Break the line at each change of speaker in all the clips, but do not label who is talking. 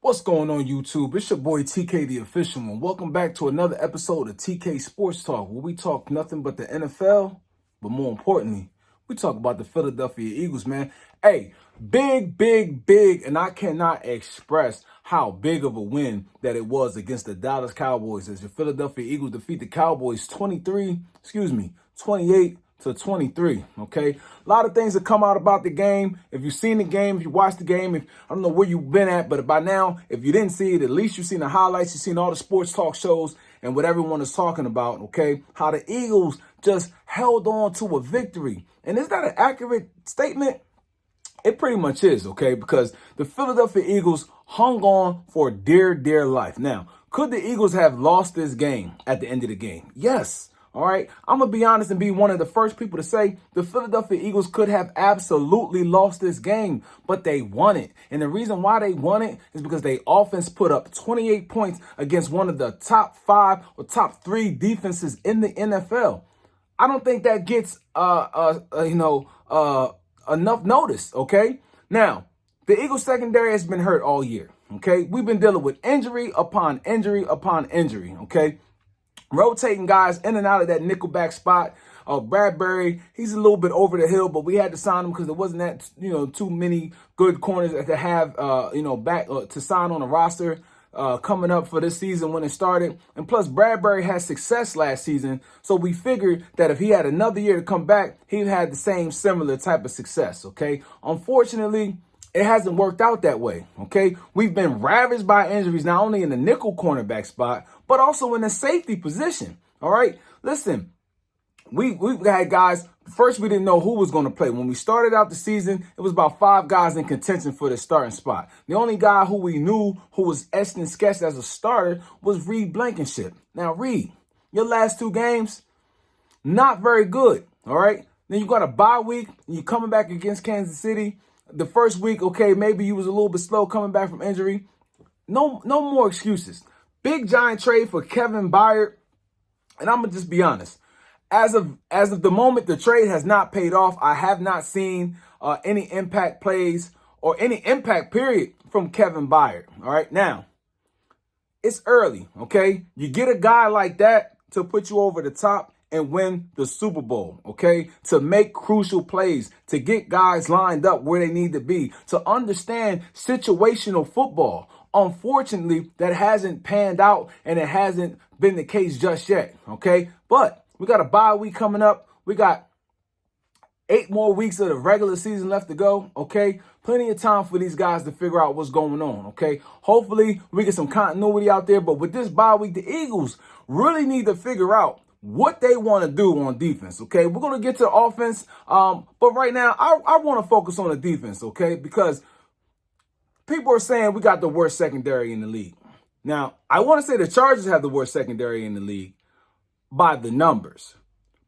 What's going on, YouTube? It's your boy TK the Official One. Welcome back to another episode of TK Sports Talk, where we talk nothing but the NFL, but more importantly, we talk about the Philadelphia Eagles, man. Hey, big, and I cannot express how big of a win that it was against the Dallas Cowboys as the Philadelphia Eagles defeat the Cowboys 28-23. Okay, a lot of things that come out about the game. If you've seen the game, if you watched the game, I don't know where you've been at, but by now, if you didn't see it, at least you've seen the highlights, you've seen all the sports talk shows and what everyone is talking about. Okay, how the Eagles just held on to a victory. And is that an accurate statement? It pretty much is, okay, because the Philadelphia Eagles hung on for dear life. Now, could the Eagles have lost this game at the end of the game? Yes. All right. I'm going to be honest and be one of the first people to say the Philadelphia Eagles could have absolutely lost this game, but they won it. And the reason why they won it is because their offense put up 28 points against one of the top 5 or top 3 defenses in the NFL. I don't think that gets, enough notice, okay? Now, the Eagles secondary has been hurt all year, okay? We've been dealing with injury upon injury upon injury, okay? Rotating guys in and out of that nickelback spot. Bradbury, he's a little bit over the hill, but we had to sign him because there wasn't that, too many good corners to have, back to sign on the roster coming up for this season when it started. And plus, Bradbury had success last season, so we figured that if he had another year to come back, he'd had the same similar type of success, okay? Unfortunately, it hasn't worked out that way, okay? We've been ravaged by injuries, not only in the nickel cornerback spot, but also in the safety position, all right? Listen, we had guys, first we didn't know who was going to play. When we started out the season, it was about 5 guys in contention for the starting spot. The only guy who we knew who was etched and sketched as a starter was Reed Blankenship. Now, Reed, your last 2 games, not very good, all right? Then you got a bye week, and you're coming back against Kansas City. The first week, okay, maybe you was a little bit slow coming back from injury. No more excuses. Big giant trade for Kevin Byard, and I'm gonna just be honest. As of the moment, the trade has not paid off. I have not seen any impact plays or any impact period from Kevin Byard. All right, now it's early. Okay, you get a guy like that to put you over the top and win the Super Bowl, okay? To make crucial plays, to get guys lined up where they need to be, to understand situational football. Unfortunately, that hasn't panned out and it hasn't been the case just yet, okay? But we got a bye week coming up. We got 8 more weeks of the regular season left to go, okay? Plenty of time for these guys to figure out what's going on, okay? Hopefully, we get some continuity out there. But with this bye week, the Eagles really need to figure out what they want to do on defense, okay? We're going to get to the offense, but right now, I want to focus on the defense, okay? Because people are saying we got the worst secondary in the league. Now, I want to say the Chargers have the worst secondary in the league by the numbers.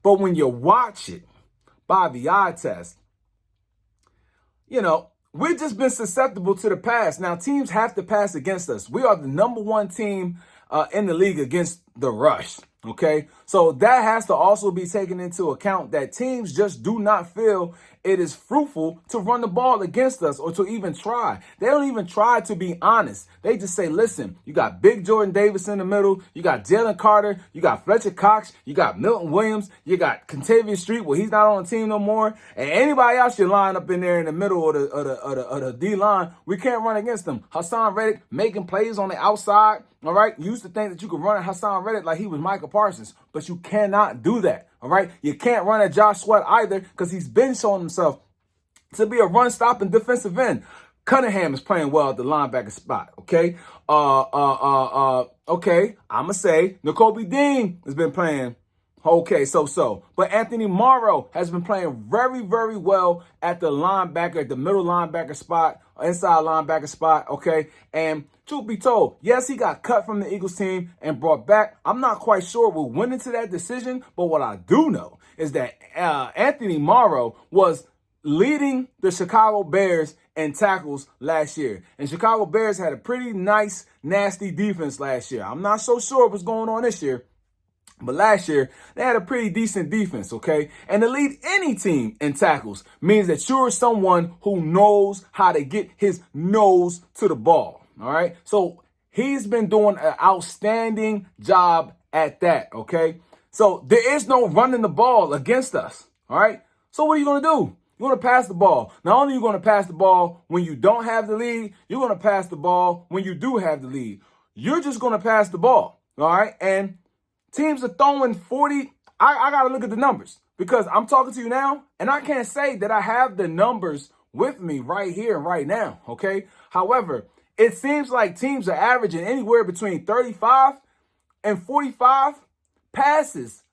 But when you watch it by the eye test, we've just been susceptible to the pass. Now, teams have to pass against us. We are the number 1 team in the league against the rush. Okay, so that has to also be taken into account that teams just do not feel it is fruitful to run the ball against us or to even try. They don't even try to be honest. They just say, listen, you got Big Jordan Davis in the middle. You got Jalen Carter. You got Fletcher Cox. You got Milton Williams. You got Contavious Street, well, he's not on the team no more. And anybody else you line up in there in the middle of the D-line, we can't run against them. Hassan Reddick making plays on the outside. All right, you used to think that you could run at Hassan Reddick like he was Michael Parsons, but you cannot do that. All right, you can't run at Josh Sweat either because he's been showing himself to be a run-stopping defensive end. Cunningham is playing well at the linebacker spot. Okay, okay, I'm gonna say Nakobe Dean has been playing. Okay, so. But Anthony Morrow has been playing very well at the linebacker, at the middle linebacker spot, inside linebacker spot, okay? And truth be told, yes, he got cut from the Eagles team and brought back. I'm not quite sure what went into that decision, but what I do know is that Anthony Morrow was leading the Chicago Bears in tackles last year. And Chicago Bears had a pretty nice, nasty defense last year. I'm not so sure what's going on this year. But last year, they had a pretty decent defense, okay? And to lead any team in tackles means that you're someone who knows how to get his nose to the ball, All right. So he's been doing an outstanding job at that. Okay. So there is no running the ball against us. All right. So what are you going to do? You're going to pass the ball. Not only are you going to pass the ball when you don't have the lead, you're going to pass the ball when you do have the lead. You're just going to pass the ball. All right. And teams are throwing 40. I got to look at the numbers because I'm talking to you now and I can't say that I have the numbers with me right here and right now. Okay. However, it seems like teams are averaging anywhere between 35 and 45 passes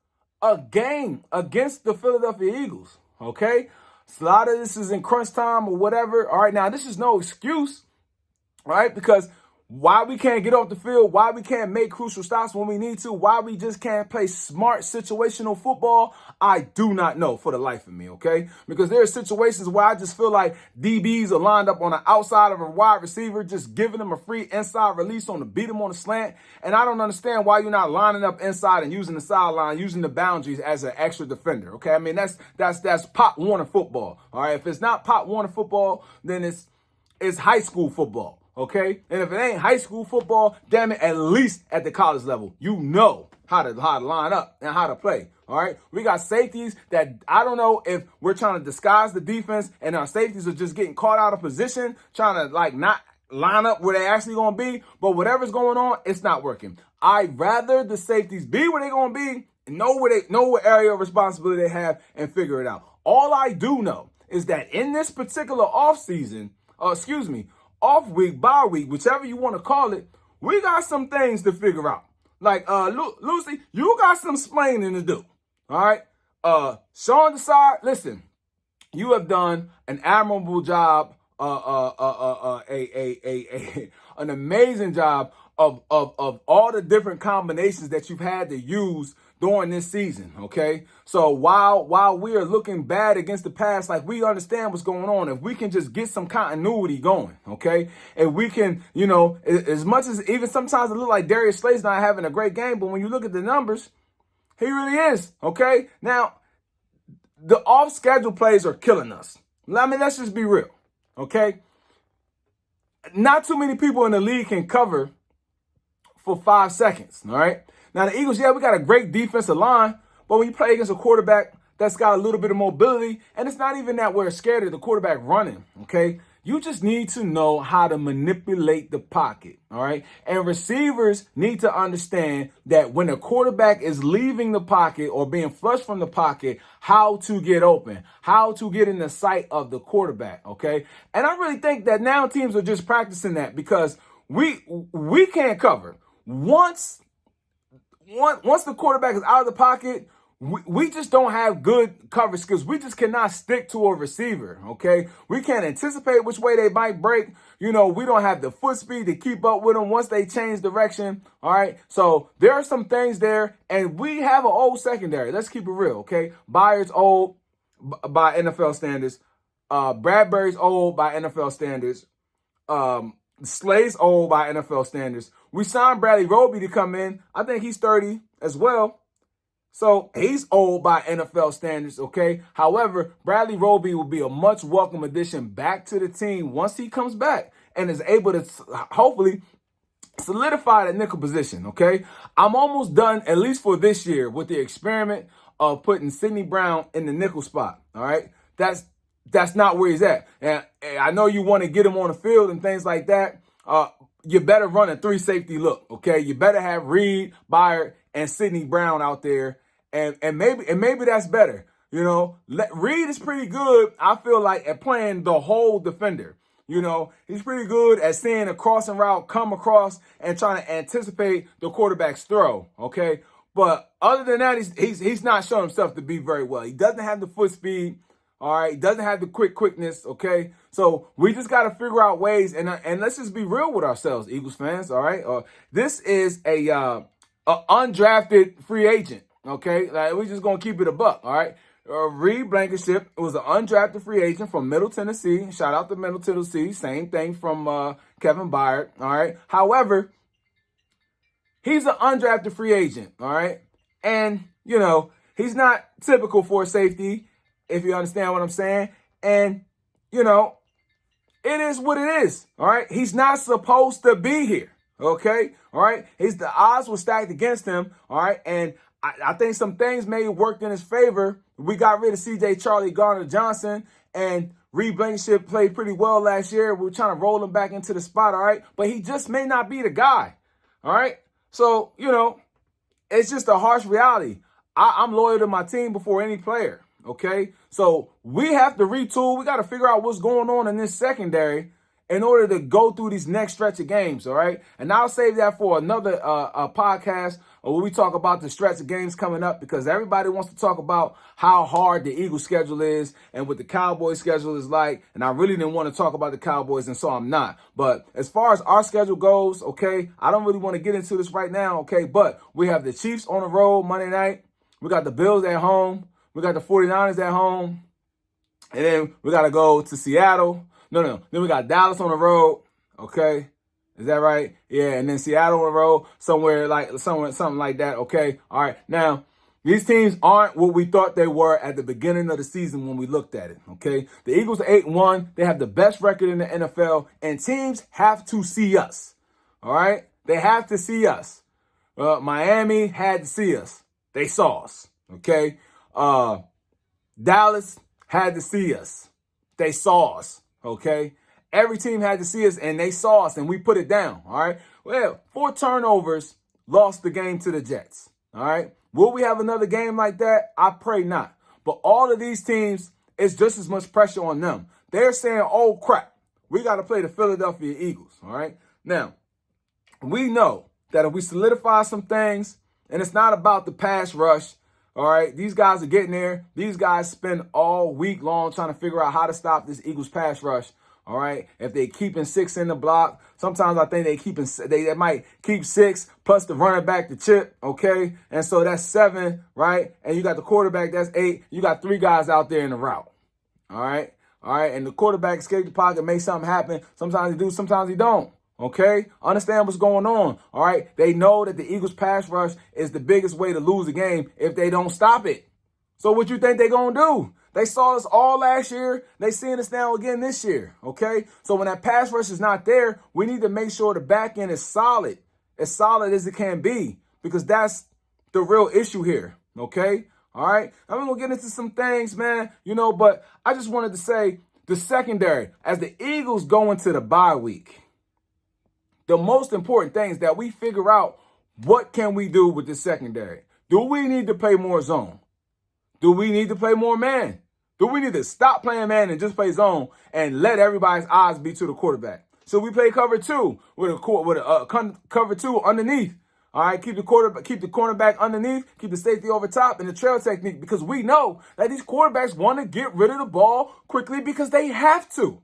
a game against the Philadelphia Eagles. Okay. A lot of this is in crunch time or whatever. All right. Now, this is no excuse, right? Because why we can't get off the field, why we can't make crucial stops when we need to, why we just can't play smart situational football, I do not know for the life of me, okay? Because there are situations where I just feel like DBs are lined up on the outside of a wide receiver, just giving them a free inside release on the beat them on the slant, and I don't understand why you're not lining up inside and using the sideline, using the boundaries as an extra defender, okay? I mean, that's Pop Warner football, all right? If it's not Pop Warner football, then it's high school football. Okay, and if it ain't high school football, damn it, at least at the college level, you know how to line up and how to play. All right, we got safeties that I don't know if we're trying to disguise the defense and our safeties are just getting caught out of position, trying to like not line up where they actually gonna be. But whatever's going on, it's not working. I'd rather the safeties be where they're gonna be, and know what area of responsibility they have, and figure it out. All I do know is that in this particular off week, bye week, whichever you want to call it, we got some things to figure out. Like, Lucy, you got some explaining to do. All right. Sean Desai, listen, you have done an admirable job, an amazing job of all the different combinations that you've had to use during this season, okay? So while we are looking bad against the pass, like we understand what's going on, if we can just get some continuity going, okay? And we can, as much as even sometimes it look like Darius Slay's not having a great game, but when you look at the numbers, he really is, okay? Now, the off-schedule plays are killing us. I mean, let's just be real, okay? Not too many people in the league can cover for 5 seconds, all right? Now, the Eagles, we got a great defensive line, but when you play against a quarterback that's got a little bit of mobility, and it's not even that we're scared of the quarterback running, okay? You just need to know how to manipulate the pocket, all right? And receivers need to understand that when a quarterback is leaving the pocket or being flushed from the pocket, how to get open, how to get in the sight of the quarterback, okay? And I really think that now teams are just practicing that because we can't cover. Once the quarterback is out of the pocket, we just don't have good coverage skills. We just cannot stick to a receiver, okay? We can't anticipate which way they might break. We don't have the foot speed to keep up with them once they change direction, all right? So there are some things there, and we have an old secondary. Let's keep it real, okay? Byard's old by NFL standards. Bradbury's old by NFL standards. Slay's old by NFL standards. We signed Bradley Roby to come in. I think he's 30 as well. So he's old by NFL standards, okay? However, Bradley Roby will be a much welcome addition back to the team once he comes back and is able to hopefully solidify that nickel position, okay? I'm almost done, at least for this year, with the experiment of putting Sidney Brown in the nickel spot, all right? That's not where he's at. And I know you want to get him on the field and things like that. You better run a 3-safety look, okay? You better have Reed, Byard, and Sidney Brown out there, and maybe that's better. Reed is pretty good, I feel like, at playing the whole defender. He's pretty good at seeing a crossing route come across and trying to anticipate the quarterback's throw, okay? But other than that, he's not showing himself to be very well. He doesn't have the foot speed. All right, he doesn't have the quickness, okay? So we just got to figure out ways, and let's just be real with ourselves, Eagles fans, all right? This is a undrafted free agent, okay? Like, we're just going to keep it a buck, all right? Reed Blankenship was an undrafted free agent from Middle Tennessee. Shout out to Middle Tennessee. Same thing from Kevin Byard, all right? However, he's an undrafted free agent, all right? And, he's not typical for a safety, if you understand what I'm saying. And, it is what it is. All right. He's not supposed to be here. Okay. All right. The odds were stacked against him. All right. And I think some things may have worked in his favor. We got rid of CJ Charlie Garner-Johnson, and Reed Blankenship played pretty well last year. We're trying to roll him back into the spot. All right. But he just may not be the guy. All right. So, it's just a harsh reality. I'm loyal to my team before any player. Okay, so we have to retool. We got to figure out what's going on in this secondary in order to go through these next stretch of games. All right, and I'll save that for another podcast where we talk about the stretch of games coming up, because everybody wants to talk about how hard the Eagles schedule is and what the Cowboys schedule is like. And I really didn't want to talk about the Cowboys, and so I'm not. But as far as our schedule goes, okay, I don't really want to get into this right now. Okay, but we have the Chiefs on the road Monday night. We got the Bills at home. We got the 49ers at home. And then we got to go to Seattle. No. Then we got Dallas on the road. Okay. Is that right? Yeah. And then Seattle on the road, something like that. Okay. All right. Now, these teams aren't what we thought they were at the beginning of the season when we looked at it. Okay. The Eagles are 8-1. They have the best record in the NFL, and teams have to see us. All right. They have to see us. Miami had to see us. They saw us. Okay. Dallas had to see us. They saw us. Okay. Every team had to see us, and they saw us, and we put it down. All right. Well, 4 turnovers lost the game to the Jets. All right. Will we have another game like that? I pray not. But all of these teams, it's just as much pressure on them. They're saying, oh, crap, we got to play the Philadelphia Eagles. All right. Now, we know that if we solidify some things, and it's not about the pass rush. All right, these guys are getting there. These guys spend all week long trying to figure out how to stop this Eagles pass rush. All right, if they keeping 6 in the block, sometimes I think they might keep 6 plus the running back, the chip. Okay, and so that's 7, right? And you got the quarterback, that's 8. You got 3 guys out there in the route. All right, and the quarterback escape the pocket, make something happen. Sometimes he do, sometimes he don't. Okay, understand what's going on. All right, they know that the Eagles pass rush is the biggest way to lose a game if they don't stop it. So what you think they're going to do? They saw us all last year. They seeing us now again this year. Okay, so when that pass rush is not there, we need to make sure the back end is solid as it can be, because that's the real issue here. Okay, all right, I'm going to get into some things, man, but I just wanted to say the secondary, as the Eagles go into the bye week, the most important thing is that we figure out what can we do with the secondary. Do we need to play more zone? Do we need to play more man? Do we need to stop playing man and just play zone and let everybody's eyes be to the quarterback? So we play cover 2 with a cover 2 underneath. All right, keep the cornerback underneath, keep the safety over top, and the trail technique, because we know that these quarterbacks want to get rid of the ball quickly because they have to.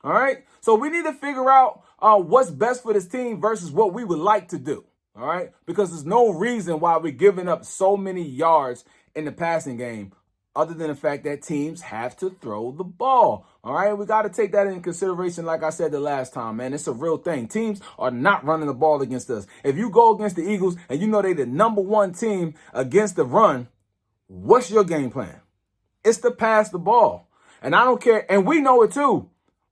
All right, so we need to figure out what's best for this team versus what we would like to do. All right, because there's no reason why we're giving up so many yards in the passing game other than the fact that teams have to throw the ball. All right, we got to take that into consideration. Like I said the last time, man, it's a real thing. Teams are not running the ball against us. If you go against the Eagles and you know they're the number 1 team against the run, what's your game plan? It's to pass the ball. And I don't care. And we know it too.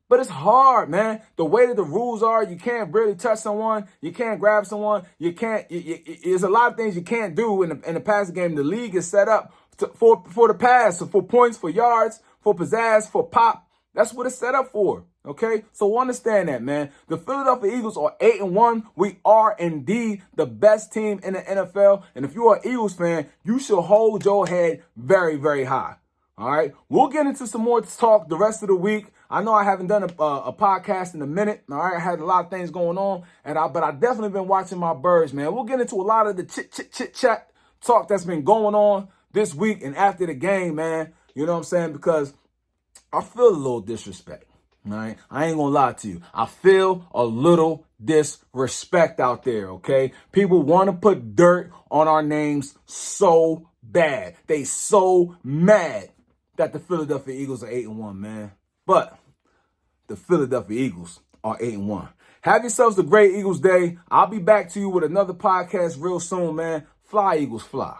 But it's hard, man. The way that the rules are, you can't really touch someone. You can't grab someone. You can't. There's a lot of things you can't do in the passing game. The league is set up for the pass, so for points, for yards, for pizzazz, for pop. That's what it's set up for. Okay, so understand that, man. The Philadelphia Eagles are 8-1. We are indeed the best team in the NFL. And if you're an Eagles fan, you should hold your head very, very high. All right, we'll get into some more talk the rest of the week. I know I haven't done a podcast in a minute. All right, I had a lot of things going on, but I definitely been watching my birds, man. We'll get into a lot of the chit-chat talk that's been going on this week and after the game, man. You know what I'm saying? Because I feel a little disrespect. All right, I ain't gonna lie to you. I feel a little disrespect out there. Okay, people want to put dirt on our names so bad. They so mad that the Philadelphia Eagles are 8-1, man. But the Philadelphia Eagles are 8-1. Have yourselves a great Eagles day. I'll be back to you with another podcast real soon, man. Fly, Eagles, fly.